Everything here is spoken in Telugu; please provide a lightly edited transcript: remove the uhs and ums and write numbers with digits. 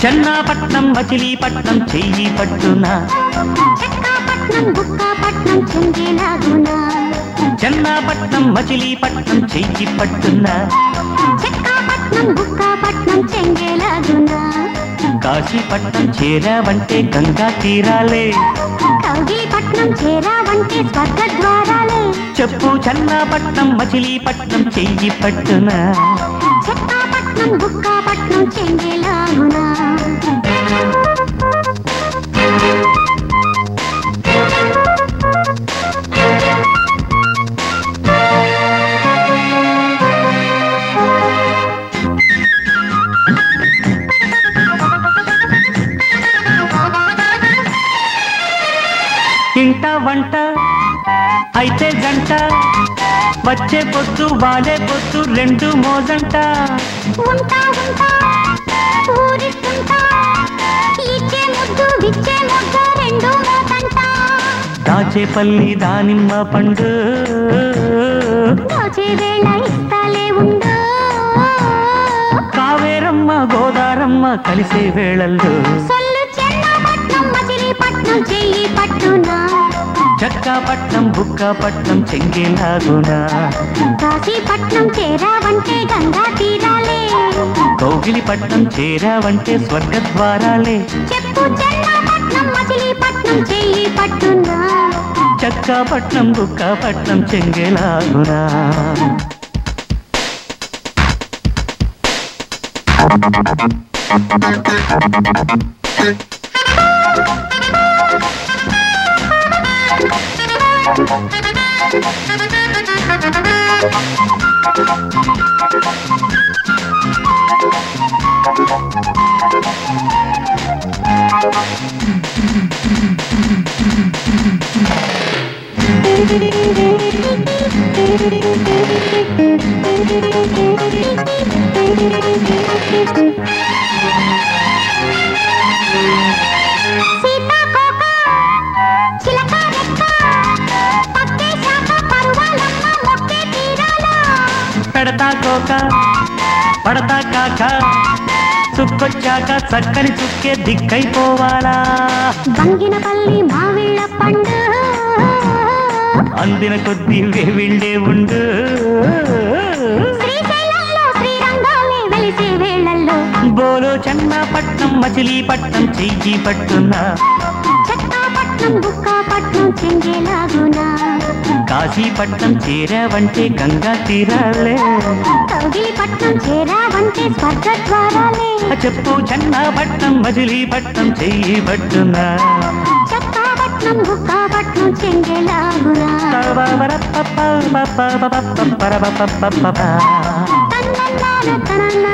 చెన్నాపట్నం మచిలీపట్నం చెయ్యి పట్టునా చెక్కాపట్నం బుక్కాపట్నం చెంగేలాగునా చెన్నాపట్నం మచిలీపట్నం చెయ్యి పట్టునా చెక్కాపట్నం బుక్కాపట్నం చెంగేలాగునా కాశీపట్నం చేరావంటే గంగా తీరాలే కౌగిలిపట్నం చేరావంటే స్వర్గ ద్వారాలే చెప్పు చెన్నాపట్నం మచిలీపట్నం చెయ్యి పట్టునా చెక్కాపట్నం బుక్కాపట్నం చెంగేలాగునా ఇంట వంట అయితే గంట వచ్చే పొద్దు వాలే పొద్దు రెండు మోజంట ఉంటా ఉంటా ఊరిస్తుంటా ఇచ్చే ముద్దు విచ్చే ముద్దు రెండు మోతంట దాచేపల్లి దానిమ్మ పండు దోచే వేళ ఇస్తాలే ఉండు కావేరమ్మ గోదారమ్మ కలిసే వేళల్లో సొల్లు చెన్నాపట్నం మచిలీపట్నం చెయ్యి పట్టునా చక్కాపట్నం బుక్కాపట్నం చెంగేలాగునా కాశీపట్నం చేరావంటే గంగా తీరాలే కౌగిలిపట్నం చేరావంటే స్వర్గద్వారాలే చెప్పు చెన్నాపట్నం మచిలీపట్నం చెయ్యి పట్టునా చక్కాపట్నం బుక్కాపట్నం చెంగేలాగునా సీతాకోక చిలక రెక్క పక్కే శాఖ పరువాలమ్మ మొక్కే తీరాల పెడతా కోక పడతా కాక చుక్కొచ్చాక చక్కని చుక్కే దిక్కైపోవాలా బంగినపల్లి మావిళ్ళ పండు అందిన కొద్దీ వేవిళ్ళే ఉండు శ్రీశైలంలో శ్రీరంగాలే వెలిసే వేళల్లో బోలో చెన్నాపట్నం మచిలీపట్నం చెయ్యి పట్టునా చక్కాపట్నం బుక్కాపట్నం చెంగేలాగునా కాశీపట్నం చేరావంటే గంగా తీరాలే కౌగిలిపట్నం చేరావంటే స్వర్గ ద్వారాలే చెప్పు చెన్నాపట్నం మచిలీపట్నం చెయ్యి పట్టునా చక్కాపట్నం బుక్కాపట్నం చెంగేలాగునా తన్నన్నాన తనన్నా